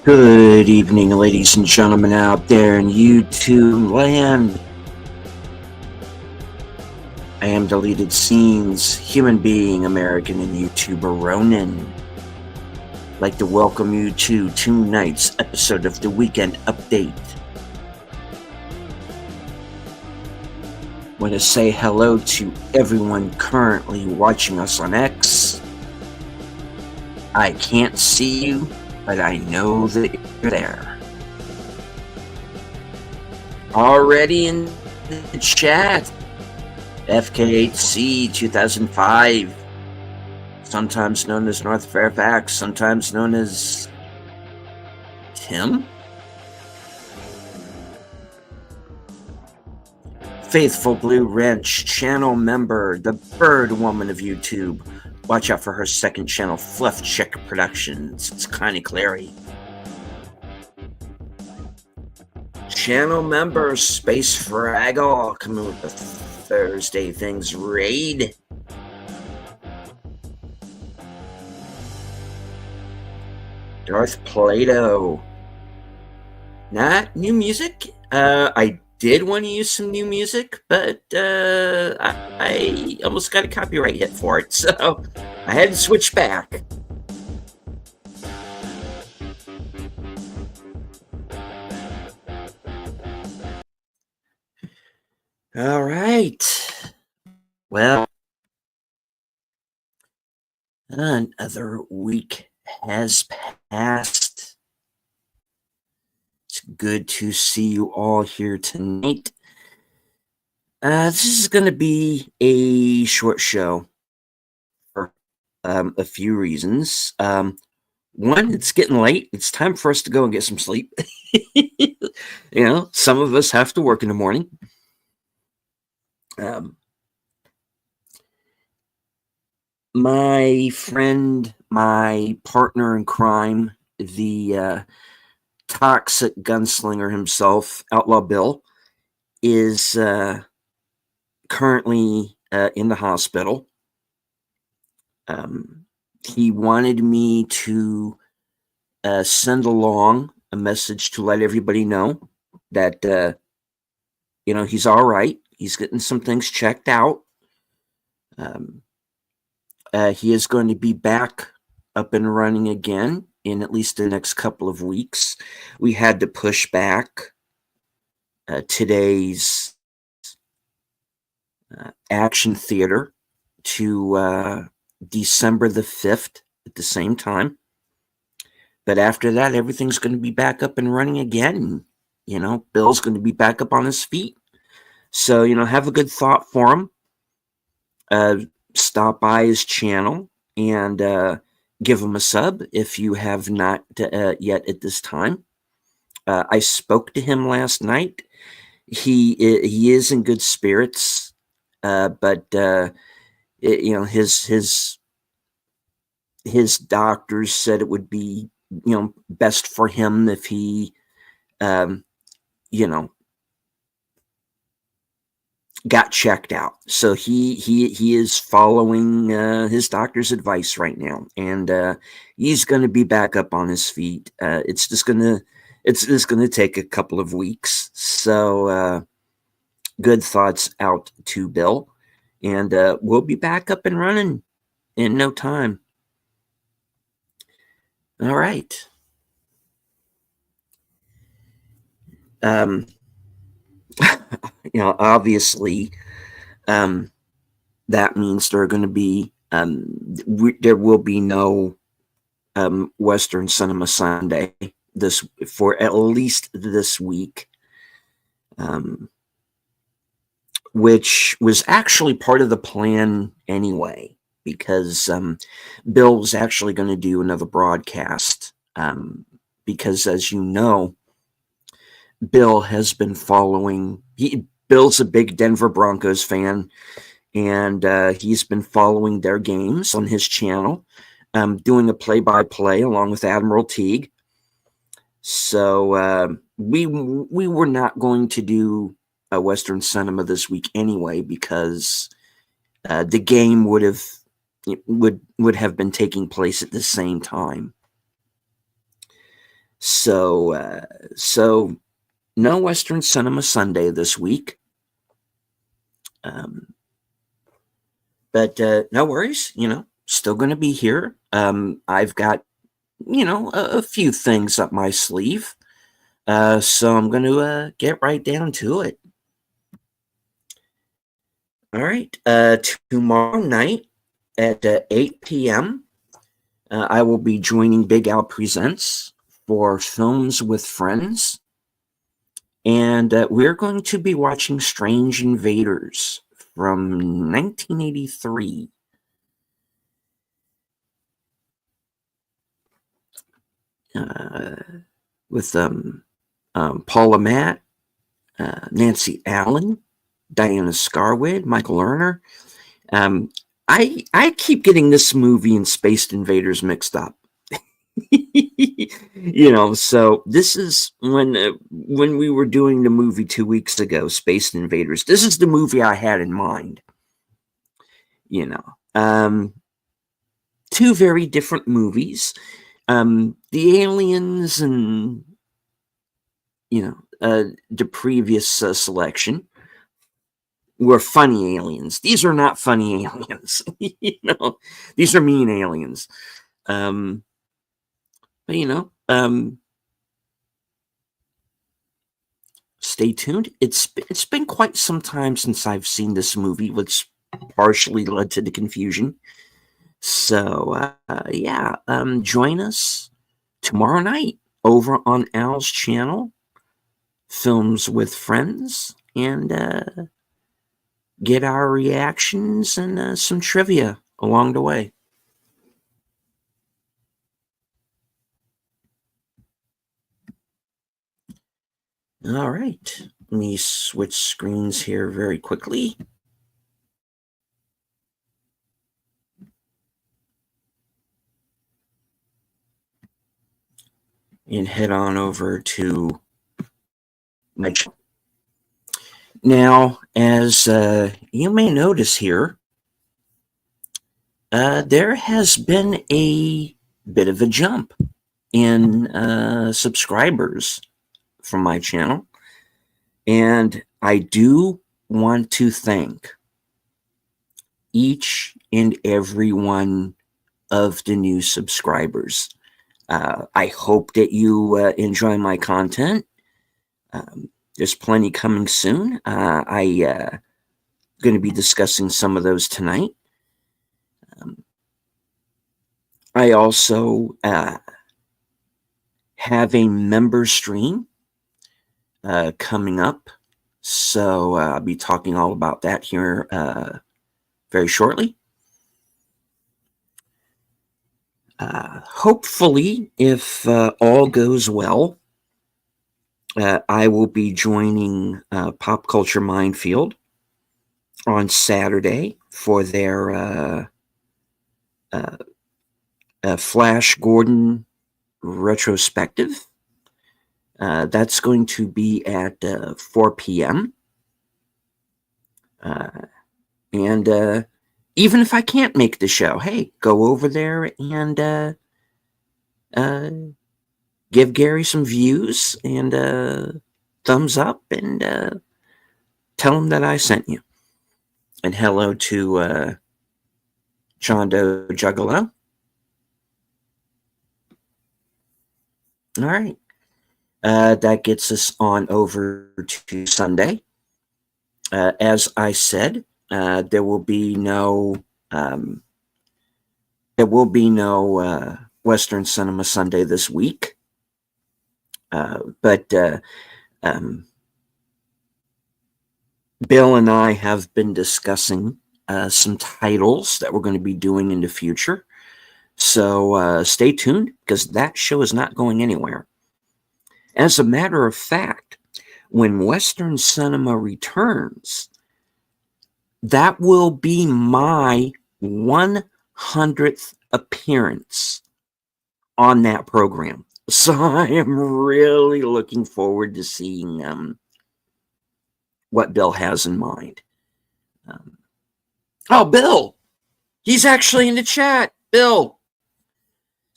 Good evening, ladies and gentlemen out there in YouTube land. I am Deleted Scenes, human being, American, and YouTuber Ronin. I'd like to welcome you to tonight's episode of the Weekend Update. I want to say hello to everyone currently watching us on X. I can't see you, but I know that you're there. Already in the chat, FK8C 2005, sometimes known as North Fairfax, sometimes known as Tim? Faithful Blue Wrench, channel member, the Bird Woman of YouTube. Watch out for her second channel, Fluff Check Productions. It's Connie Clary. Channel member, Space Fraggle, coming with the Thursday Things raid. Darth Plato. Not new music. I did want to use some new music, but I almost got a copyright hit for it, so I had to switch back. All right. Well, another week has passed. It's good to see you all here tonight. This is going to be a short show for a few reasons. One, it's getting late. It's time for us to go and get some sleep. Some of us have to work in the morning. My friend, my partner in crime, the toxic gunslinger himself, Outlaw Bill, is currently in the hospital. He wanted me to send along a message to let everybody know that, he's all right. He's getting some things checked out. He is going to be back up and running again in at least the next couple of weeks. We had to push back today's action theater to December the 5th at the same time. But after that, everything's going to be back up and running again. Bill's going to be back up on his feet. So, have a good thought for him. Stop by his channel and give him a sub if you have not yet at this time. I spoke to him last night. He is in good spirits, but his doctors said it would be best for him if he got checked out. So he is following his doctor's advice right now, and he's going to be back up on his feet. It's just gonna take a couple of weeks. So good thoughts out to Bill, and we'll be back up and running in no time. All right. Obviously, that means there are going to be there will be no Western Cinema Sunday for at least this week, which was actually part of the plan anyway, because Bill was actually going to do another broadcast, because, as you know, Bill has been following. Bill's a big Denver Broncos fan, and he's been following their games on his channel, doing a play-by-play along with Admiral Teague. So we were not going to do a Western Cinema this week anyway, because the game would have been taking place at the same time. So no Western Cinema Sunday this week. But no worries, still going to be here. I've got, a few things up my sleeve. So I'm going to get right down to it. All right. Tomorrow night at 8 p.m., I will be joining Big Al Presents for Films with Friends. And we're going to be watching Strange Invaders from 1983. With Paula Matt, Nancy Allen, Diana Scarwid, Michael Lerner. I keep getting this movie and Space Invaders mixed up. So this is when we were doing the movie 2 weeks ago, Space Invaders. This is the movie I had in mind. Two very different movies. The aliens and the previous selection were funny aliens. These are not funny aliens. These are mean aliens. But stay tuned. It's been quite some time since I've seen this movie, which partially led to the confusion. So join us tomorrow night over on Al's channel, Films with Friends, and get our reactions and some trivia along the way. All right, let me switch screens here very quickly. And head on over to my channel. Now, as you may notice here, there has been a bit of a jump in subscribers from my channel. And I do want to thank each and every one of the new subscribers. I hope that you enjoy my content. There's plenty coming soon. I'm going to be discussing some of those tonight. I also have a member stream coming up. So I'll be talking all about that here very shortly. Hopefully, if all goes well, I will be joining Pop Culture Minefield on Saturday for their Flash Gordon retrospective. That's going to be at 4 p.m. And even if I can't make the show, hey, go over there and give Gary some views and thumbs up and tell him that I sent you. And hello to John Doe Juggalo. All right. That gets us on over to Sunday. As I said, there will be no Western Cinema Sunday this week. But Bill and I have been discussing some titles that we're going to be doing in the future. So stay tuned, because that show is not going anywhere. As a matter of fact, when Western Cinema returns, that will be my 100th appearance on that program. So I am really looking forward to seeing what Bill has in mind. Oh, Bill! He's actually in the chat. Bill!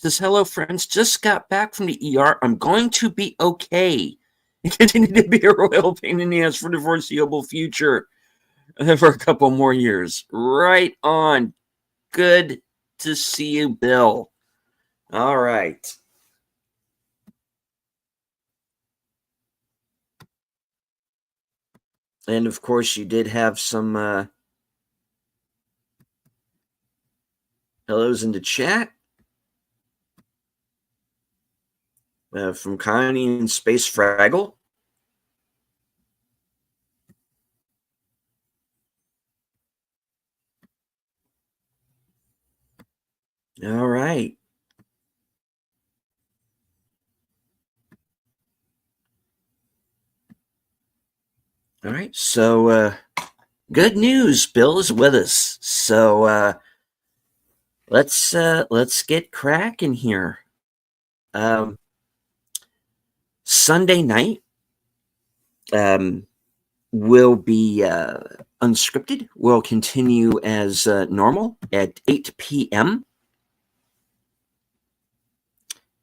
Says, hello, friends. Just got back from the ER. I'm going to be okay. Continue to be a royal pain in the ass for the foreseeable future for a couple more years. Right on. Good to see you, Bill. All right. And of course, you did have some hellos in the chat from Connie and Space Fraggle. All right. All right. So, good news. Bill is with us. So, let's get cracking here. Sunday night will be unscripted. Will continue as normal at 8 p.m.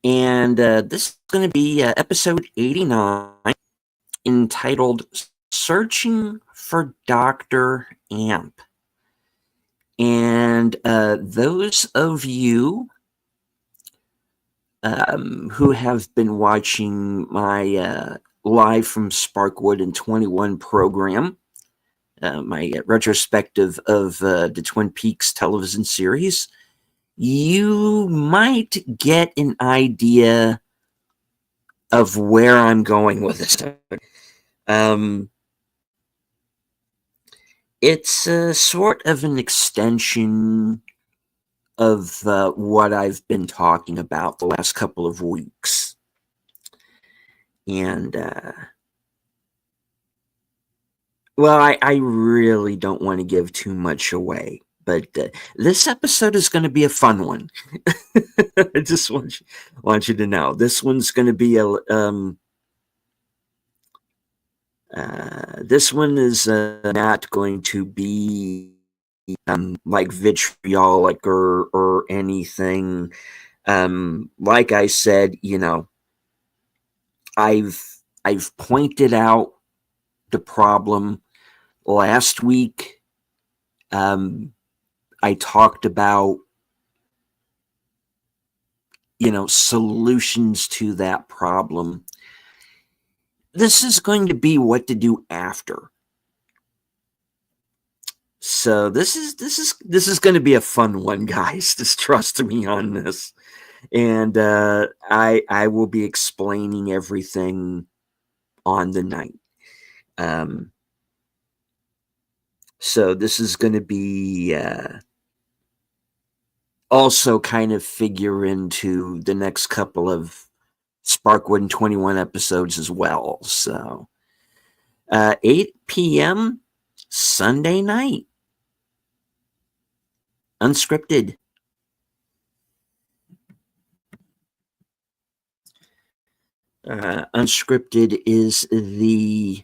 And this is going to be episode 89, entitled Searching for Dr. Amp. And those of you who have been watching my Live from Sparkwood and 21 program, my retrospective of the Twin Peaks television series, you might get an idea of where I'm going with this. It's sort of an extension of what I've been talking about the last couple of weeks. And, well, I really don't want to give too much away, but this episode is going to be a fun one. I just want you to know. This one's going to be this one is not going to be like vitriolic or anything. Like I said, I've pointed out the problem last week. I talked about solutions to that problem. This is going to be what to do after. So this is going to be a fun one, guys. Just trust me on this. And I will be explaining everything on the night. So this is going to be also kind of figure into the next couple of Sparkwood and 21 episodes as well. So 8 p.m. Sunday night. Unscripted. Unscripted is the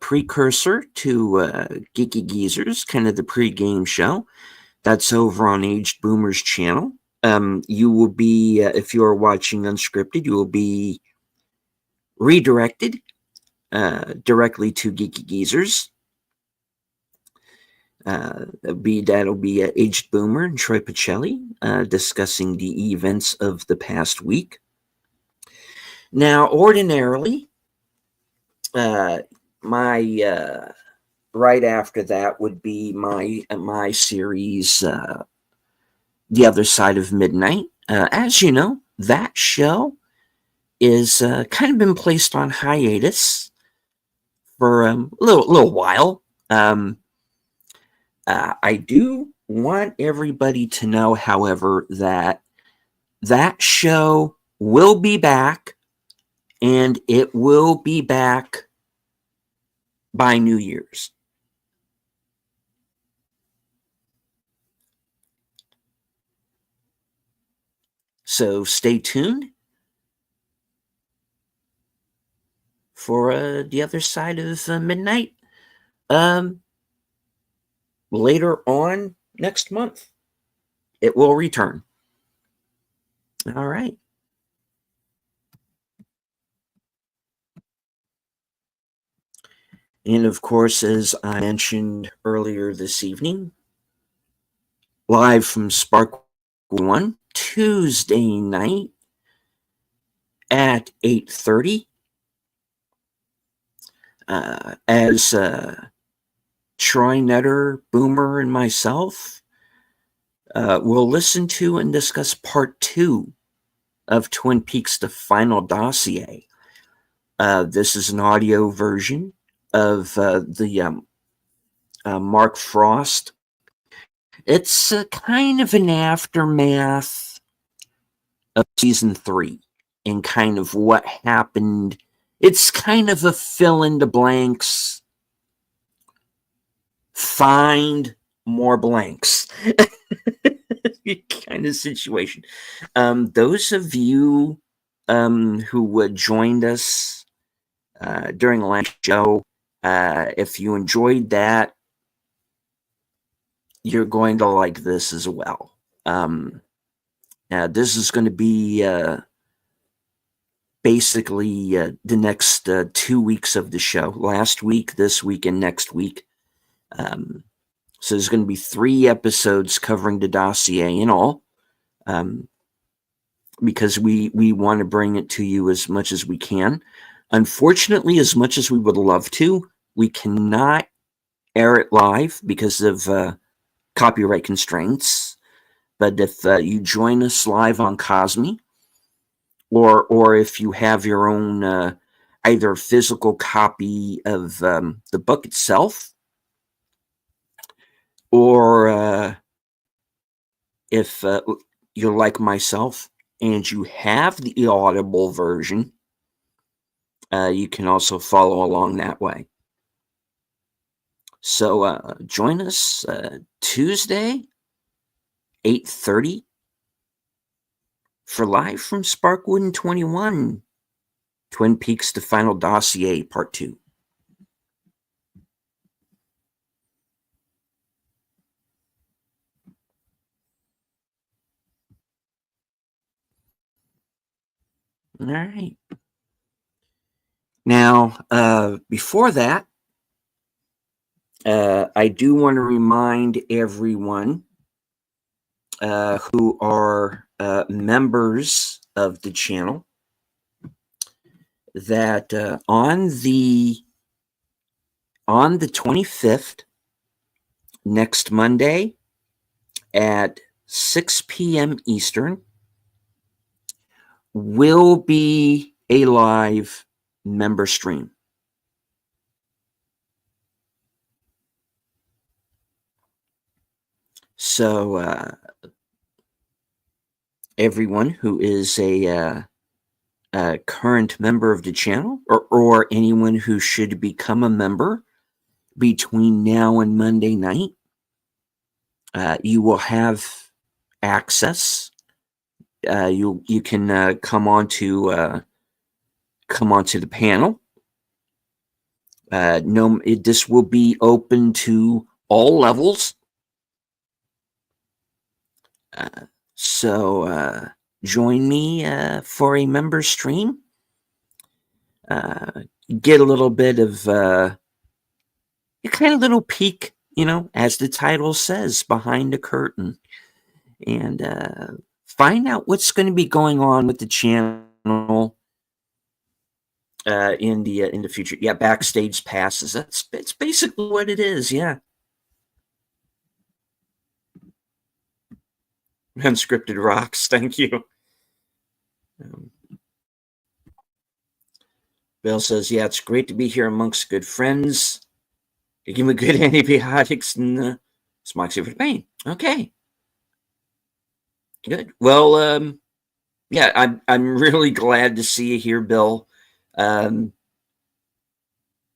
precursor to Geeky Geezers, kind of the pre-game show. That's over on Aged Boomers channel. You will be, if you are watching Unscripted, you will be redirected directly to Geeky Geezers. That'll be Aged Boomer and Troy Pacelli discussing the events of the past week. Now, ordinarily, my right after that would be my series, The Other Side of Midnight. As you know, that show is kind of been placed on hiatus for a little while. I do want everybody to know, however, that show will be back, and it will be back by New Year's. So stay tuned for The Other Side of Midnight later on next month. It will return. All right. And of course, as I mentioned earlier this evening, live from Spark One, Tuesday night at 8:30. As Troy Nutter, Boomer, and myself will listen to and discuss part 2 of Twin Peaks: The Final Dossier. This is an audio version of the Mark Frost. It's kind of an aftermath of season 3 and kind of what happened. It's kind of a fill in the blanks, find more blanks kind of situation. Those of you who joined us during the last show, if you enjoyed that, you're going to like this as well. This is going to be basically the next 2 weeks of the show. Last week, this week, and next week. So there's going to be 3 episodes covering the dossier in all, because we want to bring it to you as much as we can. Unfortunately, as much as we would love to, we cannot air it live because of copyright constraints. But if you join us live on Cosme, or if you have your own either physical copy of the book itself, or if you're like myself and you have the Audible version, you can also follow along that way. So join us Tuesday, 8:30 for Live from Sparkwood 21, Twin Peaks: The Final Dossier, Part 2. All right. Now, before that, I do want to remind everyone who are members of the channel that on the 25th, next Monday at 6 p.m. Eastern, will be a live member stream. So everyone who is a current member of the channel, or anyone who should become a member between now and Monday night, you will have access. You can come onto the panel. This will be open to all levels. So join me for a member stream. Get a little bit of a kind of little peek, as the title says, behind the curtain, and find out what's going to be going on with the channel in the future. Yeah, backstage passes. It's basically what it is. Yeah. Unscripted rocks. Thank you. Bill says, yeah, it's great to be here amongst good friends. You give me good antibiotics and smoxy for the pain. Okay. Good. Well, yeah, I'm really glad to see you here, Bill.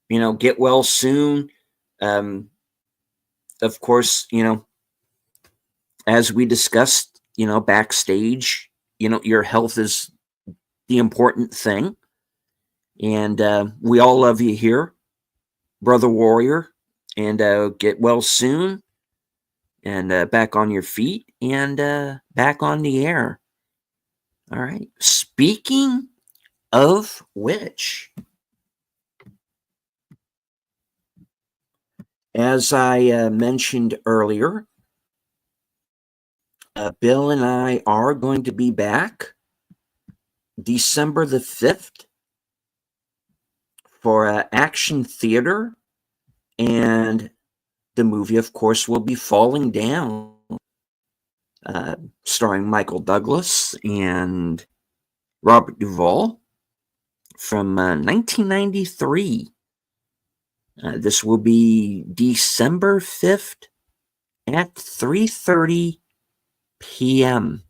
Get well soon. Of course, as we discussed, backstage, your health is the important thing. And we all love you here, Brother Warrior. And get well soon. And back on your feet and back on the air. All right. Speaking of which, as I mentioned earlier, Bill and I are going to be back December the 5th for Action Theater, and the movie, of course, will be Falling Down, starring Michael Douglas and Robert Duvall from 1993. This will be December 5th at 3:30 p.m.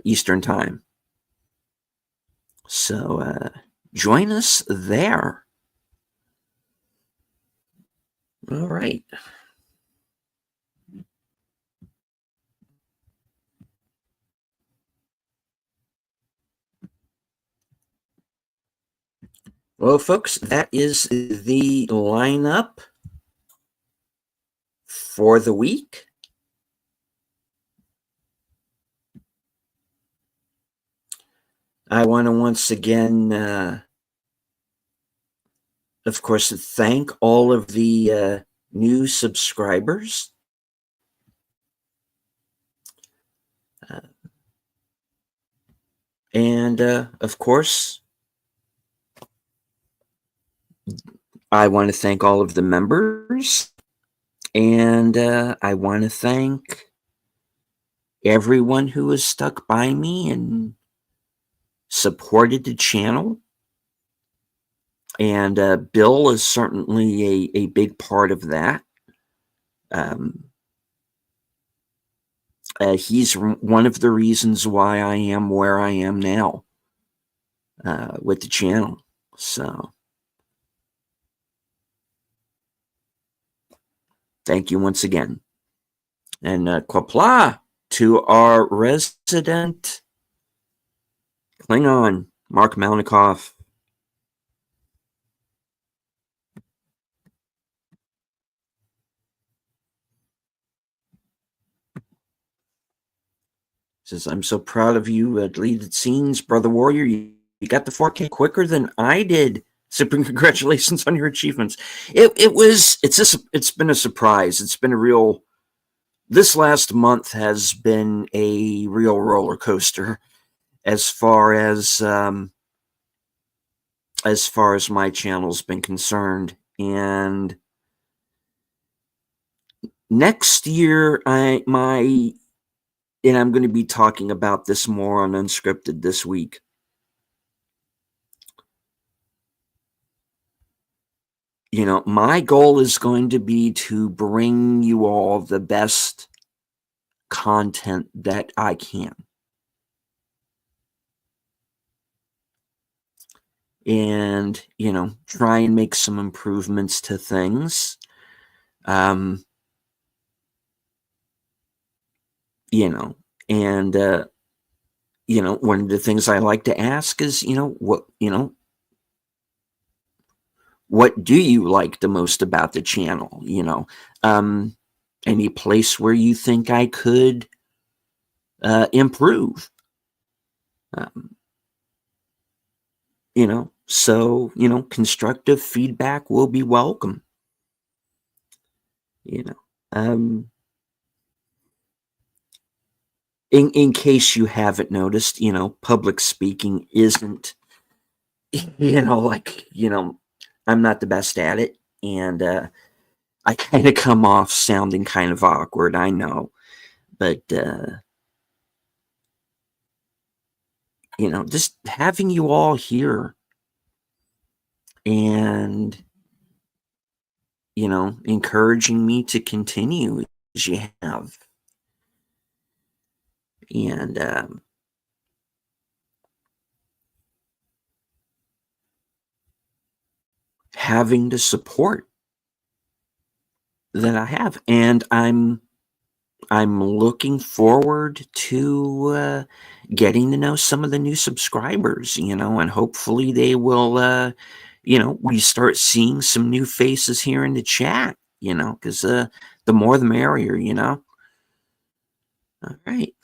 Eastern Time. So join us there. All right. Well, folks, that is the lineup for the week. I want to once again, of course, thank all of the new subscribers. And of course, I want to thank all of the members. And I want to thank everyone who has stuck by me and supported the channel. And Bill is certainly a big part of that. He's one of the reasons why I am where I am now with the channel. So thank you once again. And Qapla' to our resident Klingon, Mark Malnikoff. Says, I'm so proud of you, deleted scenes, Brother Warrior. You got the 4K quicker than I did. So congratulations on your achievements. It's been a surprise. It's been a real, this last month has been a real roller coaster as far as my channel's been concerned. And next year, and I'm going to be talking about this more on Unscripted this week. You know, my goal is going to be to bring you all the best content that I can. And, you know, try and make some improvements to things. You know, and, you know, one of the things I like to ask is, what do you like the most about the channel? You know, any place where you think I could improve? You know, so, you know, constructive feedback will be welcome. You know, in case you haven't noticed, you know, public speaking isn't, you know, like, you know, I'm not the best at it. And I kind of come off sounding kind of awkward, I know. But, you know, just having you all here and, you know, encouraging me to continue as you have. And having the support that I have. And I'm looking forward to getting to know some of the new subscribers, you know, and hopefully they will, you know, we start seeing some new faces here in the chat, you know, because the more the merrier, you know. All right.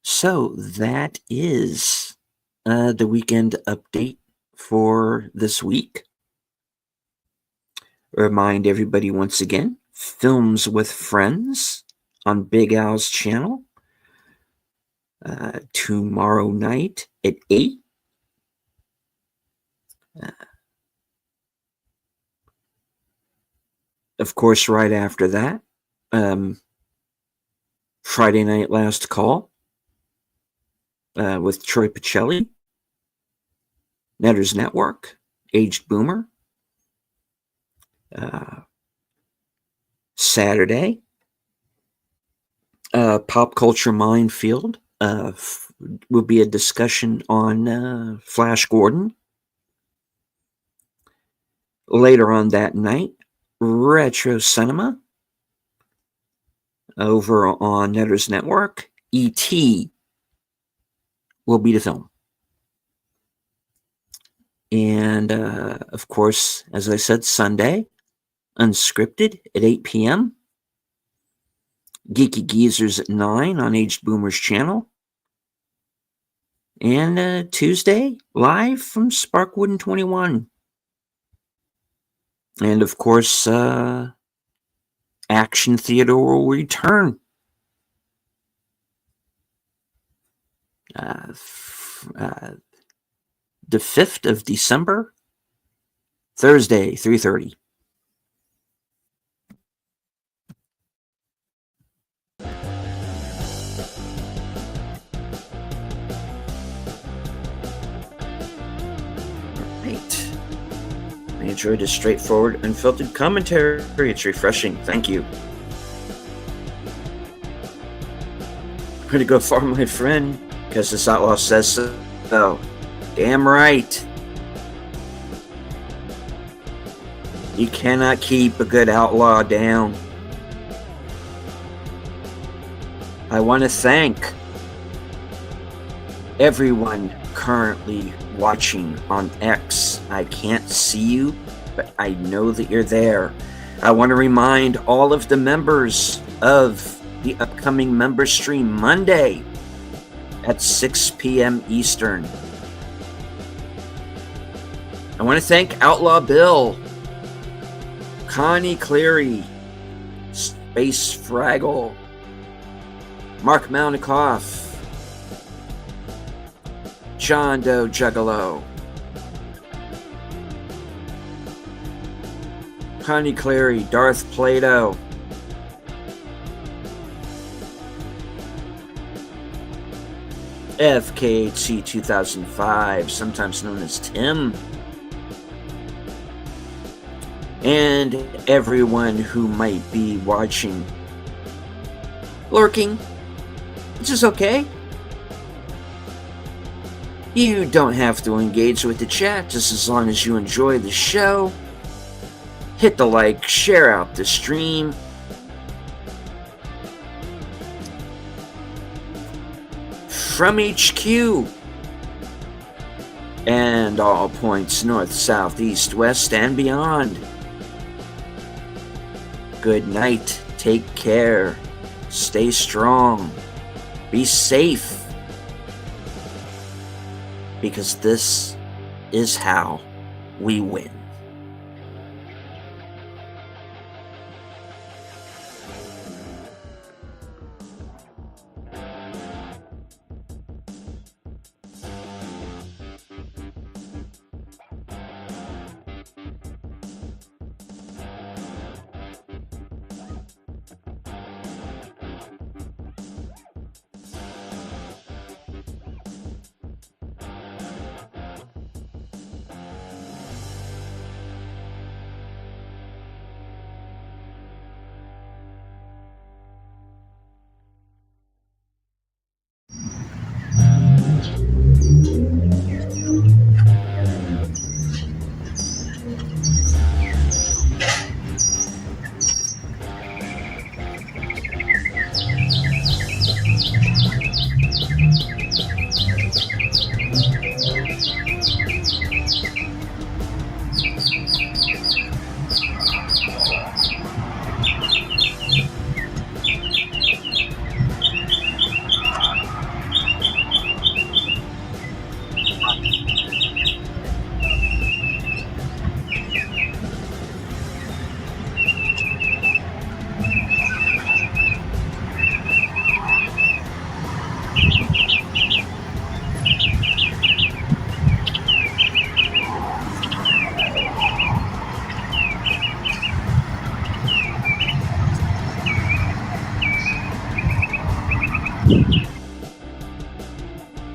So that is the weekend update for this week. Remind everybody once again, Films with Friends on Big Al's channel tomorrow night at 8. Of course, right after that, Friday Night Last Call with Troy Pacelli, Netters Network, Aged Boomer. Saturday, Pop Culture Minefield will be a discussion on Flash Gordon. Later on that night, Retro Cinema over on Netters Network. E.T. will be the film. And, of course, as I said, Sunday, Unscripted at 8 p.m. Geeky Geezers at 9 on Aged Boomer's channel. And Tuesday, live from Sparkwood 21. And, of course, Action Theater will return. The 5th of December, Thursday, 3:30. Right. I enjoyed a straightforward, unfiltered commentary. It's refreshing. Thank you. I'm going to go far, my friend, because this outlaw says so. Oh, damn right. You cannot keep a good outlaw down. I want to thank everyone currently watching on X. I can't see you, but I know that you're there. I want to remind all of the members of the upcoming member stream Monday at 6 p.m. Eastern. I want to thank Outlaw Bill, Connie Cleary, Space Fraggle, Mark Mounikoff, John Doe Juggalo, Connie Cleary, Darth Plato, FKHC 2005, sometimes known as Tim, and everyone who might be watching, lurking, which is okay. You don't have to engage with the chat just as long as you enjoy the show. Hit the like, share out the stream. From HQ and all points north, south, east, west, and beyond. Good night. Take care. Stay strong. Be safe. Because this is how we win.